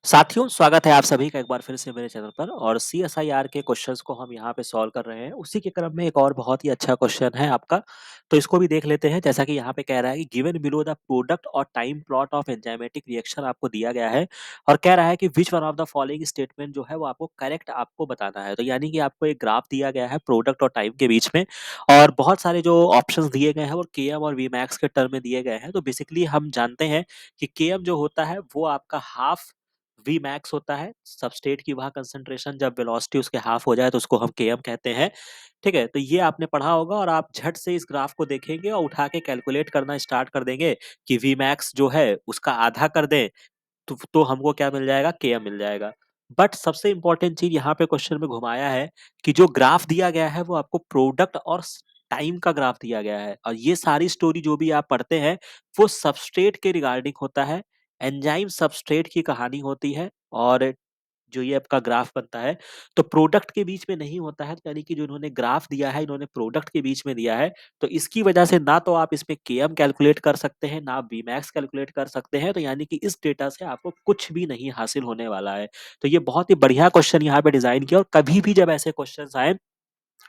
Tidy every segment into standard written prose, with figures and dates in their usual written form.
साथियों, स्वागत है आप सभी का एक बार फिर से मेरे चैनल पर और सीएसआईआर के क्वेश्चंस को हम यहाँ पे सॉल्व कर रहे हैं। उसी के क्रम में एक और बहुत ही अच्छा क्वेश्चन है आपका, तो इसको भी देख लेते हैं। जैसा कि यहाँ पे कह रहा है कि गिवन बिलो द प्रोडक्ट और time plot of enzymatic reaction आपको दिया गया है और कह रहा है कि which one of the following statement जो है वो आपको करेक्ट आपको बताना है। तो यानी कि आपको एक ग्राफ दिया गया है प्रोडक्ट और टाइम के बीच में और बहुत सारे जो ऑप्शंस दिए गए हैं वो केएम और वीमैक्स के टर्म में दिए गए हैं। तो बेसिकली हम जानते हैं कि केएम जो होता है वो आपका हाफ वी मैक्स होता है। सबस्टेट की वह कंसंट्रेशन जब वेलोसिटी उसके हाफ हो जाए तो उसको हम केएम कहते हैं। ठीक है, तो ये आपने पढ़ा होगा और आप झट से इस ग्राफ को देखेंगे और उठा के कैलकुलेट करना स्टार्ट कर देंगे कि वी मैक्स जो है उसका आधा कर दें तो हमको क्या मिल जाएगा, केएम मिल जाएगा। बट सबसे इंपॉर्टेंट चीज यहाँ पे क्वेश्चन में घुमाया है कि जो ग्राफ दिया गया है वो आपको प्रोडक्ट और टाइम का ग्राफ दिया गया है और ये सारी स्टोरी जो भी आप पढ़ते हैं वो सबस्ट्रेट के रिगार्डिंग होता है। एंजाइम सबस्ट्रेट की कहानी होती है और जो ये आपका ग्राफ बनता है तो प्रोडक्ट के बीच में नहीं होता है। यानी कि जो इन्होंने ग्राफ दिया है इन्होंने प्रोडक्ट के बीच में दिया है, तो इसकी वजह से ना तो आप इसमें केएम कैलकुलेट कर सकते हैं ना आप वीमैक्स कैलकुलेट कर सकते हैं। तो यानी कि इस डेटा से आपको कुछ भी नहीं हासिल होने वाला है। तो ये बहुत ही बढ़िया क्वेश्चन यहाँ पे डिजाइन किया और कभी भी जब ऐसे क्वेश्चन आए,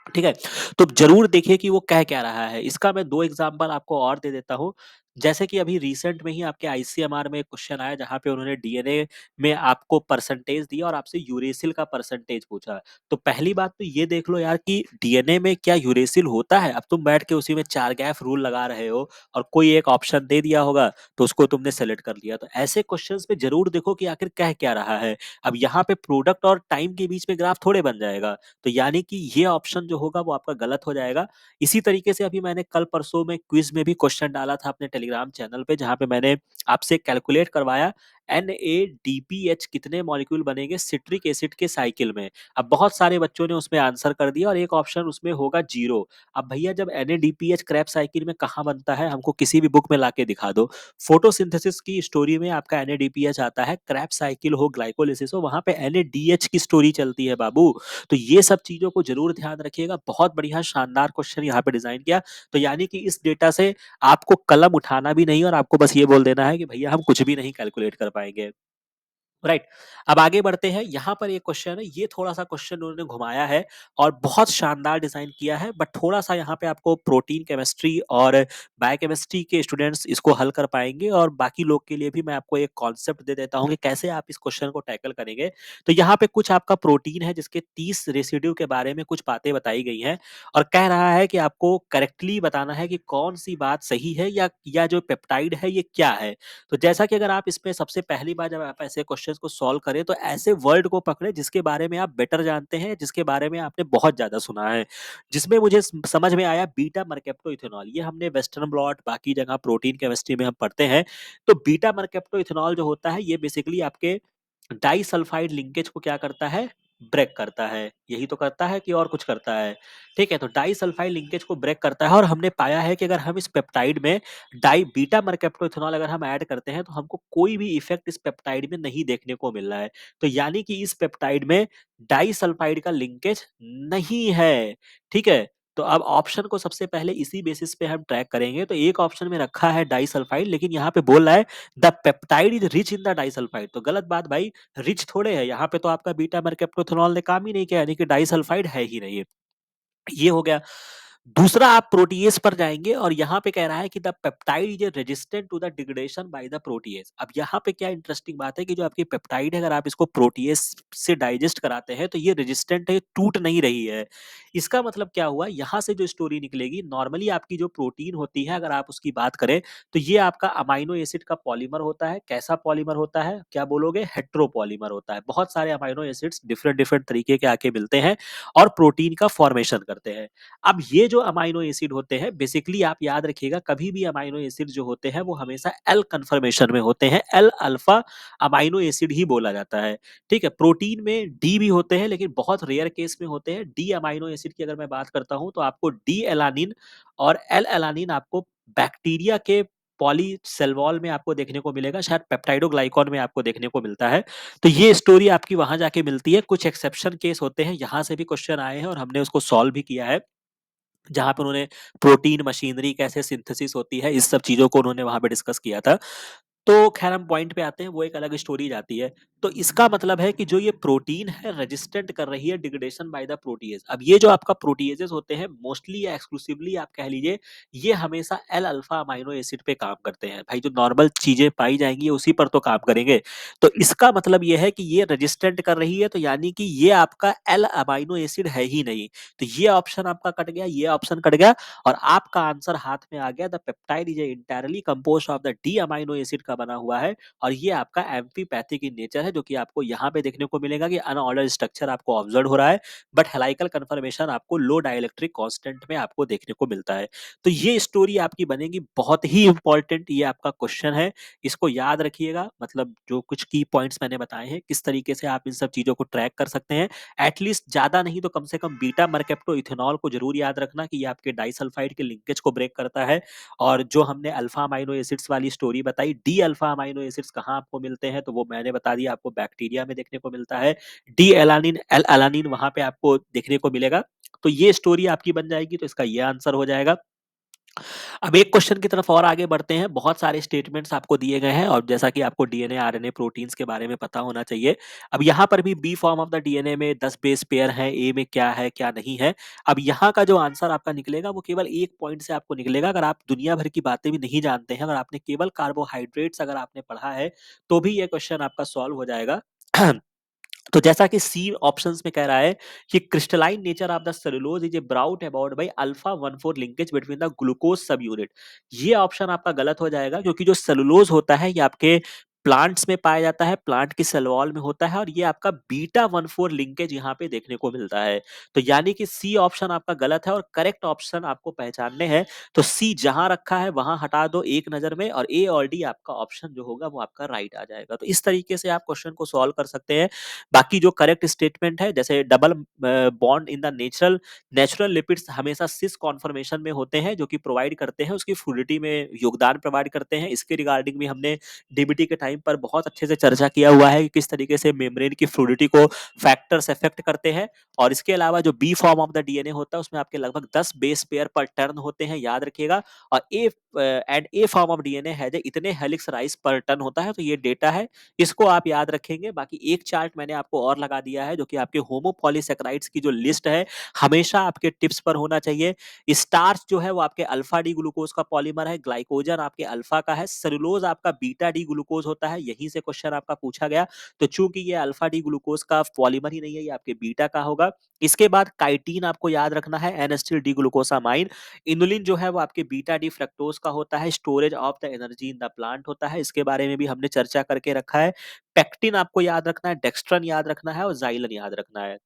ठीक है, तो जरूर देखिए कि वो कह क्या रहा है। इसका मैं दो एग्जांपल आपको और दे देता हूँ। जैसे कि अभी रिसेंट में ही आपके आईसीएमआर में एक क्वेश्चन आया जहां पे उन्होंने डीएनए में आपको परसेंटेज दिया और आपसे यूरेसिल का परसेंटेज पूछा। तो पहली बात तो ये देख लो यार कि डीएनए में क्या यूरेसिल होता है। अब तुम बैठ के उसी में चार गैफ रूल लगा रहे हो और कोई एक ऑप्शन दे दिया होगा तो उसको तुमने सेलेक्ट कर लिया। तो ऐसे क्वेश्चंस पे जरूर देखो कि आखिर कह क्या रहा है। अब यहाँ पे प्रोडक्ट और टाइम के बीच में ग्राफ थोड़े बन जाएगा, तो यानी कि ये ऑप्शन जो होगा वो आपका गलत हो जाएगा। इसी तरीके से अभी मैंने कल परसों में क्विज में भी क्वेश्चन डाला था अपने टेलीग्राम चैनल पे जहां पे मैंने आपसे कैलकुलेट करवाया NADPH कितने मॉलिक्यूल बनेंगे सिट्रिक एसिड के साइकिल में। अब बहुत सारे बच्चों ने उसमें आंसर कर दिया और एक ऑप्शन उसमें होगा जीरो। अब भैया जब NADPH क्रैब साइकिल में कहाँ बनता है हमको किसी भी बुक में लाके दिखा दो। फोटोसिंथेसिस की स्टोरी में आपका NADPH आता है, क्रैब साइकिल हो ग्लाइकोलिसिस हो वहां पे NADH की स्टोरी चलती है बाबू। तो ये सब चीजों को जरूर ध्यान रखिएगा। बहुत बढ़िया शानदार क्वेश्चन यहाँ पे डिजाइन किया। तो यानी कि इस डेटा से आपको कलम उठाना भी नहीं और आपको बस ये बोल देना है कि भैया हम कुछ भी नहीं कैलकुलेट कर पाएंगे। राइट, अब आगे बढ़ते हैं। यहाँ पर एक क्वेश्चन है, ये थोड़ा सा क्वेश्चन उन्होंने घुमाया है और बहुत शानदार डिजाइन किया है, बट थोड़ा सा यहाँ पे आपको प्रोटीन केमिस्ट्री और बायोकेमिस्ट्री के स्टूडेंट्स इसको हल कर पाएंगे और बाकी लोग के लिए भी मैं आपको एक कॉन्सेप्ट दे देता हूँ कि कैसे आप इस क्वेश्चन को टैकल करेंगे। तो यहाँ पे कुछ आपका प्रोटीन है जिसके 30 रेसिड्यू के बारे में कुछ बातें बताई गई हैं और कह रहा है कि आपको करेक्टली बताना है कि कौन सी बात सही है या जो पेप्टाइड है ये क्या है। तो जैसा कि अगर आप इसमें सबसे पहली बार जब आप ऐसे क्वेश्चंस को सॉल्व करें तो ऐसे वर्ड को पकड़े जिसके बारे में आप बेटर जानते हैं, जिसके बारे में आपने बहुत ज्यादा सुना है। जिसमें मुझे समझ में आया बीटा मरकेप्टो इथेनॉल, ये हमने वेस्टर्न ब्लॉट बाकी जगह प्रोटीन केमिस्ट्री में हम पढ़ते हैं। तो बीटा मरकेप्टो इथेनॉल जो होता है ये बेसिकली आपके डाई सल्फाइड लिंकेज को क्या करता है, ब्रेक करता है। यही तो करता है कि और कुछ करता है। ठीक है, तो डाई सल्फाइड लिंकेज को ब्रेक करता है और हमने पाया है कि अगर हम इस पेप्टाइड में डाई बीटा मरकेप्टोइथेनॉल अगर हम ऐड करते हैं तो हमको कोई भी इफेक्ट इस पेप्टाइड में नहीं देखने को मिल रहा है। तो यानी कि इस पेप्टाइड में डाई सल्फाइड का लिंकेज नहीं है। ठीक है, तो अब ऑप्शन को सबसे पहले इसी बेसिस पे हम ट्रैक करेंगे। तो एक ऑप्शन में रखा है डाइसल्फाइड लेकिन यहाँ पे बोल रहा है the peptide is rich in the disulphide. तो गलत बात भाई, रिच थोड़े है यहाँ पे, तो आपका बीटा मरकेप्टोइथेनॉल ने काम ही नहीं किया, यानी कि डाइसल्फाइड है ही नहीं। ये हो गया। दूसरा आप प्रोटीएज पर जाएंगे और यहाँ पे कह रहा है कि the peptide is resistant to the degradation by the protease. अब यहाँ पे क्या इंटरेस्टिंग बात है कि जो आपकी पेप्टाइड है अगर आप इसको प्रोटीएज से डाइजेस्ट कराते हैं तो ये रेजिस्टेंट है, टूट नहीं रही है। इसका मतलब क्या हुआ, यहाँ से जो स्टोरी निकलेगी, नॉर्मली आपकी जो प्रोटीन होती है अगर आप उसकी बात करें तो ये आपका अमाइनो एसिड का पॉलीमर होता है। कैसा पॉलीमर होता है, क्या बोलोगे, हेट्रोपॉलीमर होता है। बहुत सारे अमाइनो एसिड्स डिफरेंट डिफरेंट तरीके के आके मिलते हैं और प्रोटीन का फॉर्मेशन करते हैं। अब ये जो अमाइनो एसिड होते हैं बेसिकली आप याद रखिएगा, कभी भी अमाइनो एसिड जो होते हैं वो हमेशा एल कन्फर्मेशन में होते हैं, एल अल्फा अमाइनो एसिड ही बोला जाता है। ठीक है, प्रोटीन में डी भी होते हैं लेकिन बहुत रेयर केस में होते हैं। डी अमाइनो एसिड की अगर मैं बात करता हूं तो आपको डी एलानिन और एल एलानिन आपको बैक्टीरिया के पॉलीसेलवॉल में आपको देखने को मिलेगा, शायद पेप्टाइडोग्लाइकॉन में आपको देखने को मिलता है। तो ये स्टोरी आपकी वहां जाके मिलती है। कुछ एक्सेप्शन केस होते हैं, यहां से भी क्वेश्चन आए हैं और हमने उसको सॉल्व भी किया है, जहाँ पे उन्होंने प्रोटीन मशीनरी कैसे सिंथेसिस होती है इस सब चीजों को उन्होंने वहां पे डिस्कस किया था। तो खैर हम पॉइंट पे आते हैं, वो एक अलग स्टोरी जाती है। तो इसका मतलब है कि जो ये प्रोटीन है रेजिस्टेंट कर रही है डिग्रेडेशन बाय द प्रोटीएज। अब ये जो आपका प्रोटीएजेस होते हैं मोस्टली या एक्सक्लूसिवली आप कह लीजिए, ये हमेशा एल अल्फा अमाइनो एसिड पे काम करते हैं। भाई जो नॉर्मल चीजें पाई जाएंगी उसी पर तो काम करेंगे। तो इसका मतलब ये है कि ये रेजिस्टेंट कर रही है, तो यानी कि ये आपका एल अमाइनो एसिड है ही नहीं। तो ये ऑप्शन आपका कट गया, ये ऑप्शन कट गया, और आपका आंसर हाथ में आ गया। The peptide is entirely composed of the D amino acid का बना हुआ है, और ये आपका एम्फीपैथिक इन नेचर है, जो कि आपको यहाँ पे देखने को मिलेगा कि अनऑर्डर्ड स्ट्रक्चर आपको ऑब्जर्व हो रहा है, बट हेलाइकल कन्फर्मेशन आपको लो डाइलेक्ट्रिक कांस्टेंट में आपको देखने को मिलता है। तो ये स्टोरी आपकी बनेगी, बहुत ही इंपॉर्टेंट ये आपका क्वेश्चन है। इसको याद रखिएगा, मतलब जो कुछ की पॉइंट्स मैंने बताए हैं, किस तरीके से आप इन सब चीजों को ट्रैक कर सकते हैं। एटलीस्ट ज्यादा नहीं तो कम से कम बीटा मरकेप्टो इथेनॉल को जरूर याद रखना कि ये आपके डाइसल्फाइड के लिंकेज को ब्रेक करता है। और जो हमने अल्फा अमाइनो एसिड्स वाली स्टोरी बताई, डी अल्फा अमाइनो एसिड्स कहाँ आपको मिलते हैं, तो वो मैंने बता दिया, आपको बैक्टीरिया में देखने को मिलता है। डी एलानिन एल एलानिन वहां पे आपको देखने को मिलेगा। तो ये स्टोरी आपकी बन जाएगी, तो इसका ये आंसर हो जाएगा। अब एक क्वेश्चन की तरफ और आगे बढ़ते हैं। बहुत सारे स्टेटमेंट्स आपको दिए गए हैं, और जैसा कि आपको डीएनए आरएनए प्रोटीन्स के बारे में पता होना चाहिए। अब यहाँ पर भी B form of the DNA में 10 बेस पेयर है, ए में क्या है क्या नहीं है। अब यहाँ का जो आंसर आपका निकलेगा वो केवल एक पॉइंट से आपको निकलेगा। अगर आप दुनिया भर की बातें भी नहीं जानते हैं, अगर आपने केवल कार्बोहाइड्रेट्स अगर आपने पढ़ा है, तो भी ये क्वेश्चन आपका सॉल्व हो जाएगा। तो जैसा कि सी ऑप्शंस में कह रहा है कि crystalline nature of the cellulose is a brought about by alpha 1,4 linkage between the glucose सब यूनिट। ये ऑप्शन आपका गलत हो जाएगा, क्योंकि जो सेलुलोज होता है ये आपके प्लांट्स में पाया जाता है, प्लांट की सेल वॉल में होता है, और ये आपका बीटा 1,4 लिंकेज यहाँ पे देखने को मिलता है। तो यानी कि सी ऑप्शन आपका गलत है, और करेक्ट ऑप्शन आपको पहचानने हैं। तो सी जहां रखा है वहां हटा दो एक नजर में, और ए और डी आपका ऑप्शन जो होगा वो आपका राइट आ जाएगा। तो इस तरीके से आप क्वेश्चन को सॉल्व कर सकते हैं। बाकी जो करेक्ट स्टेटमेंट है, जैसे double bond in the natural natural lipids हमेशा सिस कॉन्फर्मेशन में होते हैं, जो कि प्रोवाइड करते हैं उसकी फ्लूइडिटी में योगदान प्रोवाइड करते हैं। इसके रिगार्डिंग भी हमने डीबीटी के टाइम पर बहुत अच्छे से चर्चा किया हुआ है कि किस तरीके से मेम्ब्रेन की फ्लूइडिटी को फैक्टर्स अफेक्ट करते हैं। और इसके अलावा जो B form of the DNA होता है उसमें आपके लगभग 10 बेस पेयर पर टर्न होते हैं, याद रखिएगा। और ए फॉर्म ऑफ डीएनए है जो इतने हेलिक्स राइज पर टर्न होता है। तो ये डेटा है, इसको आप याद रखेंगे। बाकी एक चार्ट मैंने आपको और लगा दिया है, जो कि आपके होमोपॉलीसेकेराइड्स की जो लिस्ट है हमेशा आपके टिप्स पर होना चाहिए। स्टार्च जो है वो आपके अल्फा डी ग्लूकोज का पॉलीमर है, ग्लाइकोजन आपके अल्फा का है, सेलुलोज आपका बीटा डी ग्लूकोज होता है। यहीं से क्वेश्चन आपका पूछा गया। तो चूंकि ये अल्फा डी ग्लूकोज का पॉलीमर ही नहीं है, ये आपके बीटा का होगा। इसके बाद काइटीन आपको याद रखना है, N acetyl D glucosamine. Inulin जो है वो आपके बीटा डी फ्रक्टोज का होता है, storage of the energy in the plant होता है। इसके बारे में भी हमने चर्चा करके रखा है। पेक्टिन आपको याद रखना है, डेक्स्ट्रन याद रखना है, और जाइलन याद रखना है।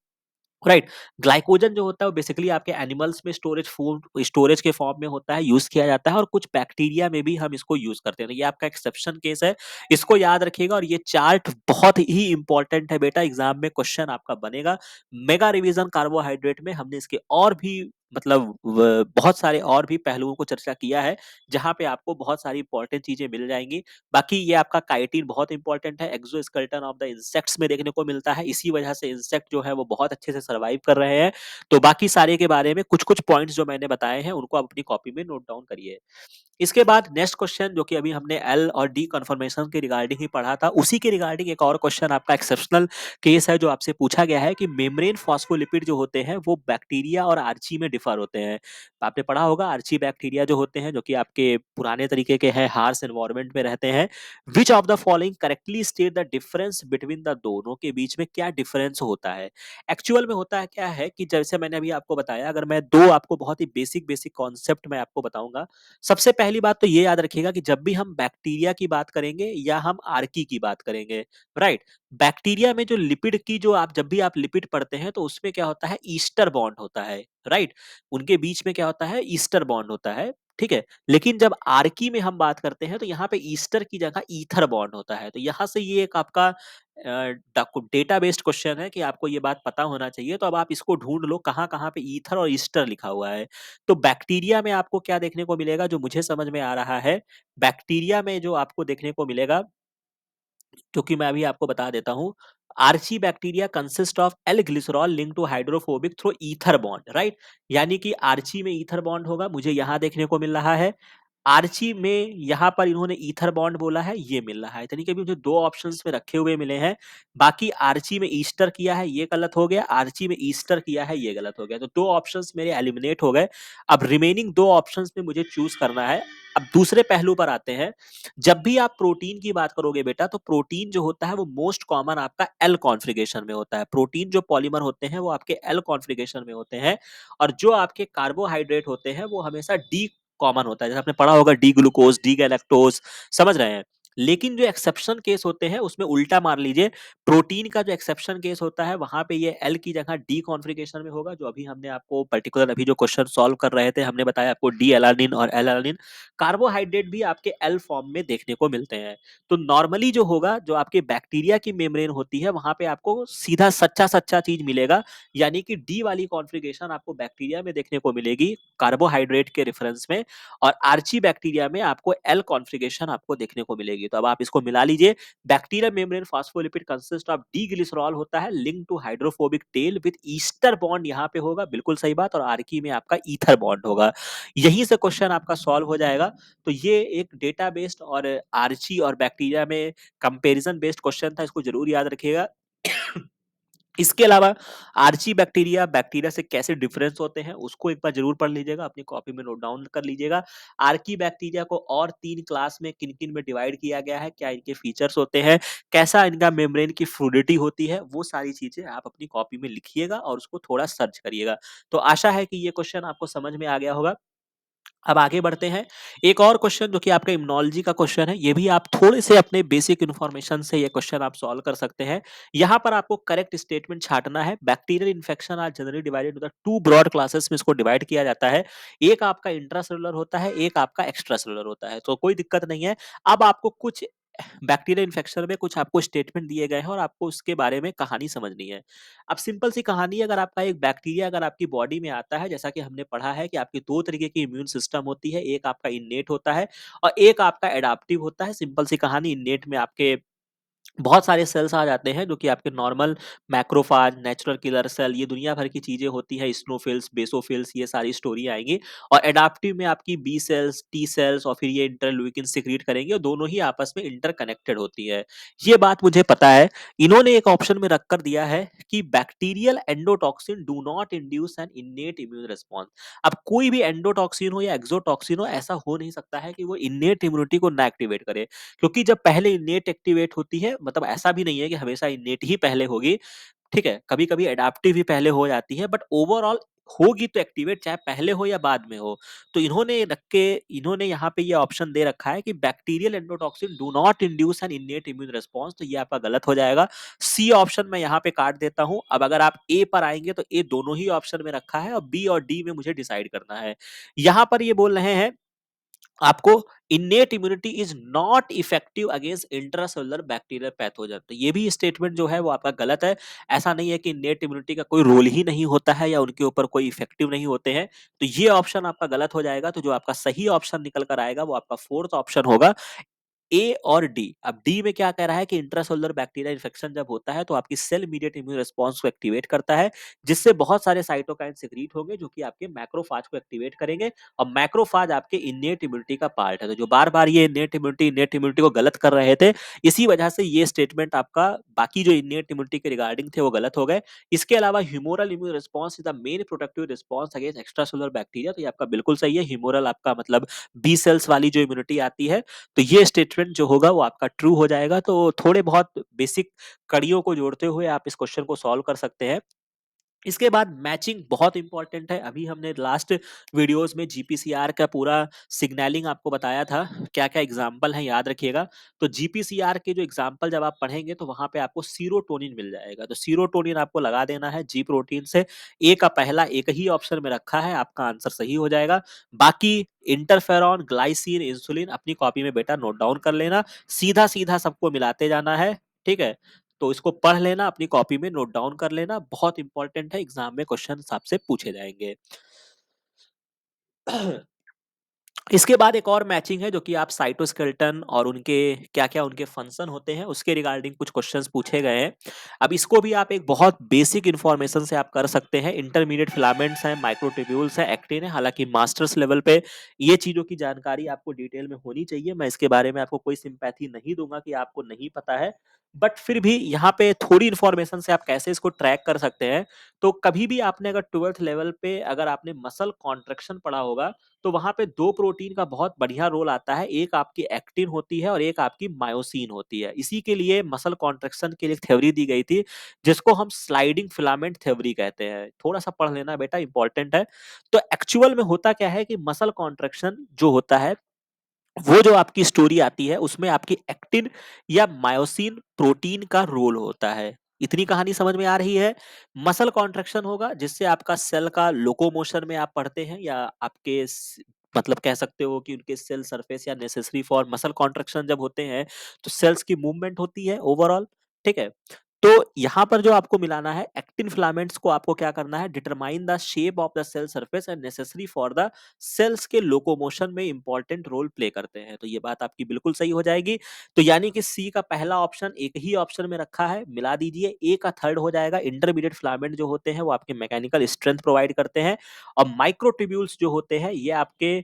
राइट। ग्लाइकोजन जो होता है वो बेसिकली आपके एनिमल्स में स्टोरेज फूड स्टोरेज के फॉर्म में होता है, यूज किया जाता है, और कुछ बैक्टीरिया में भी हम इसको यूज करते हैं। तो ये आपका एक्सेप्शन केस है, इसको याद रखिएगा। और ये चार्ट बहुत ही इंपॉर्टेंट है बेटा, एग्जाम में क्वेश्चन आपका बनेगा। मेगा रिवीजन कार्बोहाइड्रेट में हमने इसके और भी मतलब बहुत सारे और भी पहलुओं को चर्चा किया है, जहां पे आपको बहुत सारी इंपॉर्टेंट चीजें मिल जाएंगी। बाकी ये आपका काइटिन बहुत इंपॉर्टेंट है, एक्सोस्केलेटन ऑफ द इंसेक्ट्स में देखने को मिलता है। इसी वजह से इंसेक्ट जो है वो बहुत अच्छे से सर्वाइव कर रहे हैं। तो बाकी सारे के बारे में कुछ कुछ पॉइंट्स जो मैंने बताए हैं उनको आप अपनी कॉपी में नोट डाउन करिए। इसके बाद नेक्स्ट क्वेश्चन, जो कि अभी हमने एल और डी कन्फर्मेशन के रिगार्डिंग ही पढ़ा था, उसी के रिगार्डिंग एक और क्वेश्चन आपका एक्सेप्शनल केस है, जो आपसे पूछा गया है कि मेम्ब्रेन फॉस्फोलिपिड जो होते हैं वो बैक्टीरिया और आर्ची में डिफर होते हैं। आपने पढ़ा होगा आर्ची बैक्टीरिया जो होते हैं, जो कि आपके पुराने तरीके के हैं, हार्श एनवायरनमेंट में रहते हैं। Which of the following correctly state the difference between the दोनों के बीच में क्या डिफरेंस होता है। एक्चुअल में होता है क्या है कि जैसे मैंने अभी आपको बताया, अगर मैं दो आपको बहुत ही बेसिक बेसिक कॉन्सेप्ट मैं आपको बताऊंगा। सबसे पहली बात तो ये याद रखिएगा कि जब भी हम बैक्टीरिया की बात करेंगे या हम आर्की की बात करेंगे, राइट, बैक्टीरिया में जो लिपिड की जो आप जब भी आप लिपिड पढ़ते हैं तो उसमें क्या होता है, ईस्टर बॉन्ड होता है, राइट। उनके बीच में क्या होता है, ईस्टर बॉन्ड होता है, ठीक है। लेकिन जब आर्की में हम बात करते हैं तो यहाँ पे ईस्टर की जगह ईथर बॉन्ड होता है। तो यहाँ से ये एक आपका डेटा बेस्ड क्वेश्चन है कि आपको ये बात पता होना चाहिए। तो अब आप इसको ढूंढ लो कहाँ कहाँ पे ईथर और ईस्टर लिखा हुआ है। तो बैक्टीरिया में आपको क्या देखने को मिलेगा, जो मुझे समझ में आ रहा है, बैक्टीरिया में जो आपको देखने को मिलेगा, क्योंकि मैं अभी आपको बता देता हूं, archaebacteria consist of L glycerol link to hydrophobic through ether bond, right. यानी कि आर्ची में ईथर बॉन्ड होगा, मुझे यहां देखने को मिल रहा है। आर्ची में यहाँ पर इन्होंने ईथर बॉन्ड बोला है, ये मिल रहा है, यानी कि अभी मुझे 2 ऑप्शंस में रखे हुए मिले हैं। बाकी आर्ची में ईस्टर किया है, ये गलत हो गया, आर्ची में ईस्टर किया है, ये गलत हो गया। तो 2 ऑप्शंस मेरे एलिमिनेट हो गए। अब रिमेनिंग 2 ऑप्शंस में मुझे चूज़ करना है। अब दूसरे पहलू पर आते हैं। जब भी आप प्रोटीन की बात करोगे बेटा, तो प्रोटीन जो होता है वो मोस्ट कॉमन आपका एल कॉन्फ़िगरेशन में होता है। प्रोटीन जो पॉलीमर होते हैं वो आपके एल कॉन्फ़िगरेशन में होते हैं, और जो आपके कार्बोहाइड्रेट होते हैं वो हमेशा डी कॉमन होता है। जैसे आपने पढ़ा होगा डी ग्लूकोज, डी गैलेक्टोज, समझ रहे हैं। लेकिन जो एक्सेप्शन केस होते हैं उसमें उल्टा मार लीजिए। प्रोटीन का जो एक्सेप्शन केस होता है वहां पे ये एल की जगह डी कॉन्फ़िगरेशन में होगा, जो अभी हमने आपको पर्टिकुलर अभी जो क्वेश्चन सॉल्व कर रहे थे हमने बताया आपको डी एलानिन और एल एलानिन। कार्बोहाइड्रेट भी आपके एल फॉर्म में देखने को मिलते हैं। तो नॉर्मली जो होगा, जो आपके बैक्टीरिया की मेम्ब्रेन होती है वहां पे आपको सीधा सच्चा सच्चा चीज मिलेगा, यानी कि डी वाली कॉन्फ़िगरेशन आपको बैक्टीरिया में देखने को मिलेगी कार्बोहाइड्रेट के रेफरेंस में, और आर्ची बैक्टीरिया में आपको एल कॉन्फ़िगरेशन आपको देखने को मिलेगी। तो अब आप इसको मिला लीजिए। Bacteria membrane phospholipid consist of D glycerol होता है, link to hydrophobic tail with ester bond यहाँ पे होगा, बिल्कुल सही बात, और आर्की में आपका ईथर बॉन्ड होगा। यहीं से क्वेश्चन आपका सॉल्व हो जाएगा। तो ये एक डेटा बेस्ड और आर्ची और बैक्टीरिया में कंपैरिजन बेस्ड क्वेश्चन था, इसको जरूर याद रखिएगा। इसके अलावा आर्ची बैक्टीरिया बैक्टीरिया से कैसे डिफरेंस होते हैं उसको एक बार जरूर पढ़ लीजिएगा, अपनी कॉपी में नोट डाउन कर लीजिएगा। आर्की बैक्टीरिया को और 3 क्लास में किन किन में डिवाइड किया गया है, क्या इनके फीचर्स होते हैं, कैसा इनका मेम्ब्रेन की फ्लूइडिटी होती है, वो सारी चीजें आप अपनी कॉपी में लिखिएगा और उसको थोड़ा सर्च करिएगा। तो आशा है कि ये क्वेश्चन आपको समझ में आ गया होगा। अब आगे बढ़ते हैं। एक और क्वेश्चन जो कि आपका इम्यूनोलॉजी का क्वेश्चन है, ये भी आप थोड़े से अपने बेसिक इन्फॉर्मेशन से ये क्वेश्चन आप सॉल्व कर सकते हैं। यहाँ पर आपको करेक्ट स्टेटमेंट छांटना है। Bacterial infection are generally divided into the 2 broad classes में इसको डिवाइड किया जाता है। एक आपका इंट्रासेलुलर होता है, एक आपका एक्स्ट्रासेलुलर होता है। तो कोई दिक्कत नहीं है। अब आपको कुछ बैक्टीरियल इन्फेक्शन में कुछ आपको स्टेटमेंट दिए गए हैं और आपको उसके बारे में कहानी समझनी है। अब सिंपल सी कहानी है, अगर आपका एक बैक्टीरिया अगर आपकी बॉडी में आता है, जैसा कि हमने पढ़ा है कि आपकी 2 तरीके की इम्यून सिस्टम होती है, एक आपका इन्नेट होता है और एक आपका एडाप्टिव होता है। सिंपल सी कहानी, इन्नेट में आपके बहुत सारे सेल्स आ जाते हैं जो कि आपके normal macrophage, natural killer cell, ये दुनिया भर की चीजें होती है, स्नोफिल्स, बेसोफिल्स, ये सारी स्टोरी आएंगी। और एडाप्टिव में आपकी बी सेल्स, टी सेल्स और फिर ये इंटरल्यूकिन सिक्रीट करेंगे और दोनों ही आपस में इंटरकनेक्टेड होती है। ये बात मुझे पता है। इन्होंने एक ऑप्शन में रख कर दिया है कि bacterial endotoxin do not induce N innate immune response. अब कोई भी एंडोटॉक्सिन हो या एक्सोटॉक्सिन हो, ऐसा हो नहीं सकता है कि वो इन्नेट इम्यूनिटी को ना एक्टिवेट करे, क्योंकि जब पहले इन्नेट एक्टिवेट होती है, मतलब ऐसा भी नहीं है कि हमेशा इन्नेट ही पहले होगी, ठीक है, कभी कभी एडाप्टिव ही पहले हो जाती है, बट ओवरऑल होगी तो एक्टिवेट, चाहे पहले हो या बाद में हो। तो इन्होंने यहाँ पे ये ऑप्शन दे रखा है कि bacterial endotoxin do not induce N innate immune response, तो ये आपका गलत हो जाएगा। सी ऑप्शन मैं यहाँ पे काट देता हूं। अब अगर आप ए पर आएंगे तो ए दोनों ही ऑप्शन में रखा है और बी और डी में मुझे डिसाइड करना है। यहाँ पर ये बोल रहे हैं आपको innate immunity is not effective against intracellular bacterial pathogen, तो ये भी स्टेटमेंट जो है वो आपका गलत है। ऐसा नहीं है कि इन्नेट इम्यूनिटी का कोई रोल ही नहीं होता है या उनके ऊपर कोई इफेक्टिव नहीं होते हैं। तो ये ऑप्शन आपका गलत हो जाएगा। तो जो आपका सही ऑप्शन निकल कर आएगा वो आपका फोर्थ ऑप्शन होगा, ए और डी। अब डी में क्या कह रहा है कि इंट्रासेलुलर बैक्टीरिया इन्फेक्शन जब होता है तो आपकी सेल मीडिएट इम्यून रिस्पांस को एक्टिवेट करता है, जिससे बहुत सारे साइटोकाइन सिक्रीट होंगे जो कि आपके मैक्रोफाज को एक्टिवेट करेंगे, और मैक्रोफाज आपके इन्नेट इम्यूनिटी का पार्ट है। तो जो बार बार ये इन्नेट इम्यूनिटी को गलत कर रहे थे, इसी वजह से ये स्टेटमेंट आपका, बाकी जो इन्नेट इम्यूनिटी के रिगार्डिंग थे वो गलत हो गए। इसके अलावा humoral immune response is the main protective response against extracellular bacteria, तो ये आपका बिल्कुल सही है। ह्यूमोरल आपका मतलब बी सेल्स वाली जो इम्यूनिटी आती है, तो ये स्टेटमेंट जो होगा वो आपका ट्रू हो जाएगा। तो थोड़े बहुत बेसिक कड़ियों को जोड़ते हुए आप इस क्वेश्चन को सॉल्व कर सकते हैं। इसके बाद मैचिंग बहुत इंपॉर्टेंट है। अभी हमने लास्ट वीडियोस में जीपीसीआर का पूरा सिग्नलिंग आपको बताया था, क्या क्या एग्जाम्पल है याद रखिएगा। तो जीपीसीआर के जो एग्जाम्पल जब आप पढ़ेंगे तो वहां पे आपको सीरोटोनिन मिल जाएगा, तो सीरोटोनिन आपको लगा देना है जी प्रोटीन से। ए का पहला एक ही ऑप्शन में रखा है, आपका आंसर सही हो जाएगा। बाकी इंटरफेरॉन, ग्लाइसिन, इंसुलिन अपनी कॉपी में बेटा नोट डाउन कर लेना, सीधा सीधा सबको मिलाते जाना है, ठीक है। तो इसको पढ़ लेना, अपनी कॉपी में नोट डाउन कर लेना, बहुत इंपॉर्टेंट है, एग्जाम में क्वेश्चन आपसे पूछे जाएंगे। इसके बाद एक और मैचिंग है जो कि आप साइटोस्केलेटन और उनके क्या-क्या उनके फंक्शन होते हैं उसके रिगार्डिंग कुछ क्वेश्चंस पूछे गए हैं। अब इसको भी आप एक बहुत बेसिक इन्फॉर्मेशन से आप कर सकते हैं। इंटरमीडिएट फिलामेंट्स हैं, माइक्रोट्यूब्यूल्स हैं, एक्टिन है। हालाँकि मास्टर्स लेवल पे ये चीज़ों की जानकारी आपको डिटेल में होनी चाहिए। मैं इसके बारे में आपको कोई सिम्पैथी नहीं दूँगा कि आपको नहीं पता है। बट फिर भी यहाँ पे थोड़ी इन्फॉर्मेशन से आप कैसे इसको ट्रैक कर सकते हैं। तो कभी भी आपने अगर 12th लेवल पे अगर आपने मसल कॉन्ट्रैक्शन पढ़ा होगा तो वहाँ पे 2 प्रोटीन का बहुत बढ़िया रोल आता है। एक आपकी एक्टिन होती है और एक आपकी मायोसिन होती है। इसी के लिए मसल कॉन्ट्रैक्शन के लिए एक थ्योरी दी गई थी, जिसको हम स्लाइडिंग फिलामेंट थ्योरी कहते हैं। थोड़ा-सा पढ़ लेना बेटा इम्पोर्टेंट है। तो एक्चुअल में होता क्या है कि मसल कॉन्ट्रैक्शन जो होता है वो जो आपकी स्टोरी आती है उसमें आपकी एक्टिन या मायोसिन प्रोटीन का रोल होता है। इतनी कहानी समझ में आ रही है? मसल कॉन्ट्रैक्शन होगा जिससे आपका सेल का लोकोमोशन में आप पढ़ते हैं या आपके मतलब कह सकते हो कि उनके सेल सरफेस या नेसेसरी फॉर मसल कॉन्ट्रैक्शन जब होते हैं तो सेल्स की मूवमेंट होती है ओवरऑल। ठीक है। तो यहाँ पर जो आपको मिलाना है एक्टिन फिलामेंट्स को आपको क्या करना है, determine the shape of the cell surface and necessary for the cells के लोकोमोशन में इंपॉर्टेंट रोल प्ले करते हैं। तो ये बात आपकी बिल्कुल सही हो जाएगी। तो यानी कि सी का पहला ऑप्शन एक ही ऑप्शन में रखा है, मिला दीजिए। ए का थर्ड हो जाएगा। इंटरमीडिएट फिलामेंट जो होते हैं वो आपके मैकेनिकल स्ट्रेंथ प्रोवाइड करते हैं और माइक्रोट्यूब्यूल्स जो होते हैं ये आपके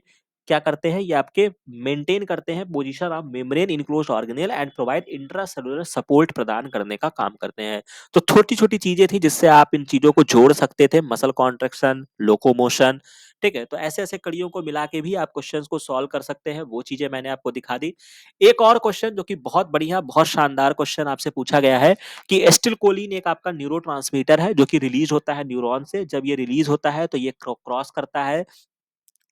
क्या करते हैं, ये आपके मेंटेन करते हैं position of membrane enclosed organelle and provide intracellular support प्रदान करने का काम करते हैं। तो छोटी-छोटी चीजें थी जिससे आप इन चीजों को जोड़ सकते थे, मसल कॉन्ट्रैक्शन, लोकोमोशन। ठीक है, तो ऐसे-ऐसे कड़ियों को मिला के भी आप क्वेश्चंस को सॉल्व कर सकते हैं, वो चीजें मैंने आपको दिखा दी। एक और क्वेश्चन जो कि बहुत बढ़िया, बहुत शानदार क्वेश्चन आपसे पूछा गया है कि एसिटिलकोलिन एक आपका न्यूरोट्रांसमीटर है जो कि रिलीज होता है न्यूरॉन से। जब ये रिलीज होता है तो ये क्रॉस करता है,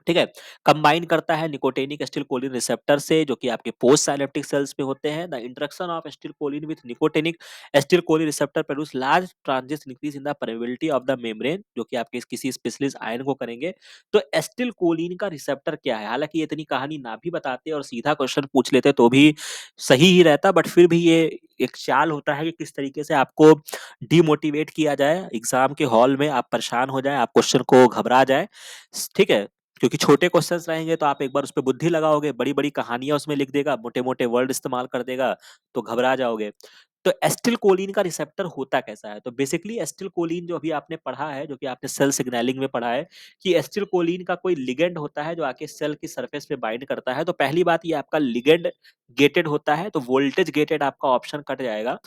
ठीक है, कंबाइन करता है निकोटेनिक एसिटिलकोलिन रिसेप्टर से जो कि आपके पोस्ट साइनेप्टिक सेल्स में होते हैं। The interaction of acetylcholine with nicotinic acetylcholine receptor produce large transit increase in the permeability of the membrane, जो कि आपके किसी स्पेशलिस्ट आयन को करेंगे। तो एसिटिलकोलिन का रिसेप्टर क्या है? हालांकि ये इतनी कहानी ना भी बताते और सीधा क्वेश्चन पूछ लेते तो भी सही ही रहता, बट फिर भी ये एक चाल होता है कि किस तरीके से आपको डिमोटिवेट किया जाए, एग्जाम के हॉल में आप परेशान हो जाए, आप क्वेश्चन को घबरा जाए। ठीक है, क्योंकि छोटे क्वेश्चंस रहेंगे तो आप एक बार उसपे बुद्धि लगाओगे, बड़ी-बड़ी कहानियाँ उसमें लिख देगा, मोटे-मोटे वर्ड इस्तेमाल कर देगा, तो घबरा जाओगे। तो एसिटिलकोलिन का रिसेप्टर होता कैसा है? तो बेसिकली एसिटिलकोलिन जो अभी आपने पढ़ा है, जो कि आपने सेल सिग्नलिंग में पढ़ा है कि एसिटिलकोलिन का कोई लिगैंड होता है जो आके सेल की सरफेस पे बाइंड करता है। तो पहली बात ये आपका लिगैंड गेटेड होता है, तो वोल्टेज गेटेड आपका ऑप्शन कट जाएगा।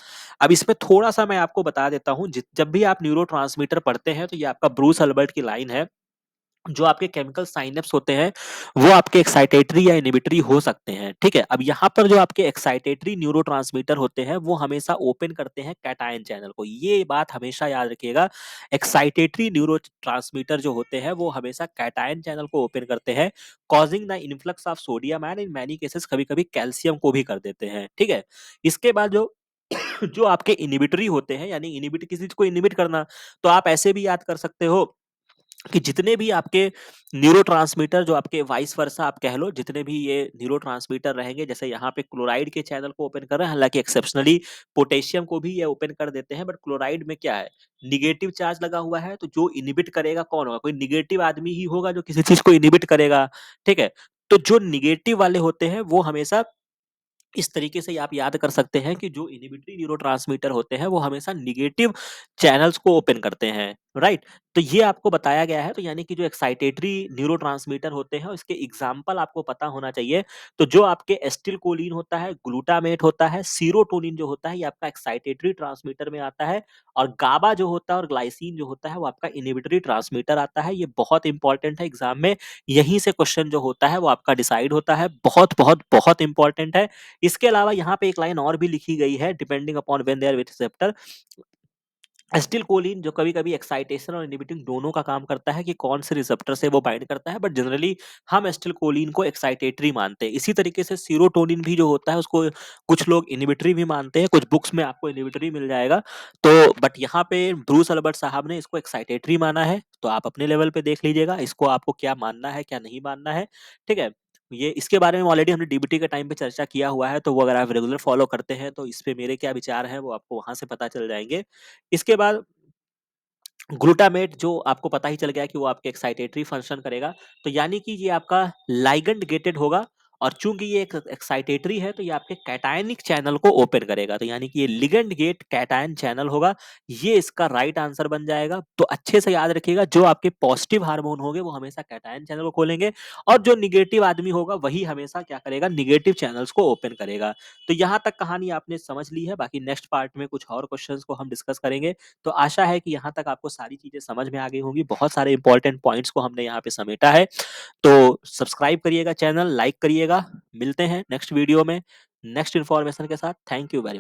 अब इसमें थोड़ा-सा मैं आपको बता देता हूँ, जब भी आप न्यूरोट्रांसमीटर पढ़ते हैं तो ये आपका ब्रूस अल्बर्ट की लाइन है। जो आपके केमिकल साइनेप्स होते हैं, वो आपके एक्साइटेटरी या इन्हिबिटरी हो सकते हैं, ठीक है? अब यहाँ पर जो आपके एक्साइटेटरी न्यूरोट्रांसमीटर होते हैं, वो हमेशा ओपन करते हैं कैटायन चैनल को। ये बात हमेशा याद रखिएगा, एक्साइटेटरी न्यूरोट्रांसमीटर जो होते हैं, वो हमेशा कैटायन चैनल को ओपन करते हैं, causing the influx of sodium and in many cases कभी-कभी कैल्शियम को भी कर देते हैं, ठीक है? इसके बाद जो जो आपके इन्हिबिटरी होते हैं, यानी इन्हिबिट किसी चीज़ को इन्हिबिट करना, तो आप ऐसे भी याद कर सकते हो कि जितने भी आपके न्यूरोट्रांसमीटर जो आपके वाइस वर्सा आप कह लो, जितने भी ये न्यूरोट्रांसमीटर रहेंगे, जैसे यहाँ पे क्लोराइड के चैनल को ओपन कर रहे हैं, हालांकि एक्सेप्शनली पोटेशियम को भी ये ओपन कर देते हैं, बट क्लोराइड में क्या है, निगेटिव चार्ज लगा हुआ है, तो जो इनिबिट करेगा कौन होगा, कोई निगेटिव आदमी ही होगा जो किसी चीज को इनिबिट करेगा। ठीक है, तो जो निगेटिव वाले होते हैं वो हमेशा इस तरीके से आप याद कर सकते हैं कि जो इन्हिबिटरी न्यूरोट्रांसमीटर होते हैं वो हमेशा नेगेटिव चैनल्स को ओपन करते हैं, राइट? तो ये आपको बताया गया है। तो यानी कि जो एक्साइटेटरी न्यूरोट्रांसमीटर होते हैं उसके एग्जाम्पल आपको पता होना चाहिए। तो जो आपके एसिटिलकोलिन होता है, ग्लूटामेट होता है, सीरोटोनिन जो होता है ये आपका एक्साइटेटरी ट्रांसमीटर में आता है, और गाबा जो होता है और ग्लाइसिन जो होता है वो आपका इन्हिबिटरी ट्रांसमीटर आता है। ये बहुत इंपॉर्टेंट है एग्जाम में, यहीं से क्वेश्चन जो होता है वो आपका डिसाइड होता है। बहुत बहुत बहुत इंपॉर्टेंट है। इसके अलावा यहाँ पे एक लाइन और भी लिखी गई है, depending upon when they are receptor, acetylcholine जो कभी-कभी एक्साइटेशन और इन्हिबिटिंग दोनों का काम करता है कि कौन से रिसेप्टर से वो बाइंड करता है, बट जनरली हम एसिटिलकोलिन को एक्साइटेटरी मानते हैं। इसी तरीके से सीरोटोनिन भी जो होता है उसको कुछ लोग इन्हिबिटरी भी मानते हैं, कुछ बुक्स में आपको इन्हिबिटरी मिल जाएगा। तो बट यहाँ पे ब्रूस अल्बर्ट साहब ने इसको एक्साइटेटरी माना है, तो आप अपने लेवल पे देख लीजिएगा इसको आपको क्या मानना है, क्या नहीं मानना है, ठीक है? ये इसके बारे में ऑलरेडी हमने डीबीटी के टाइम पे चर्चा किया हुआ है, तो वो अगर आप रेगुलर फॉलो करते हैं तो इस पे मेरे क्या विचार हैं वो आपको वहाँ से पता चल जाएँगे। इसके बाद ग्लूटामेट जो आपको पता ही चल गया कि वो आपके एक्साइटेटरी फंक्शन करेगा, तो यानी कि ये आपका लिगैंड गेटेड होगा और चूंकि ये एक एक्साइटेटरी है तो ये आपके कैटायनिक चैनल को ओपन करेगा, तो यानी कि ये लिगैंड गेट कैटायन चैनल होगा। ये इसका राइट आंसर बन जाएगा। तो अच्छे से याद रखिएगा, जो आपके पॉजिटिव हार्मोन होंगे वो हमेशा कैटायन चैनल को खोलेंगे और जो निगेटिव आदमी होगा वही हमेशा क्या करेगा, निगेटिव चैनल्स को ओपन करेगा। तो यहाँ तक कहानी आपने समझ ली है, बाकी नेक्स्ट पार्ट में कुछ और क्वेश्चंस को हम डिस्कस करेंगे। तो आशा है कि यहाँ तक आपको सारी चीजें समझ में आ गई होंगी, बहुत सारे इंपॉर्टेंट पॉइंट्स को हमने यहाँ पे समेटा है। तो सब्सक्राइब करिएगा चैनल, लाइक करिएगा। मिलते हैं नेक्स्ट वीडियो में नेक्स्ट इन्फॉर्मेशन के साथ। Thank you very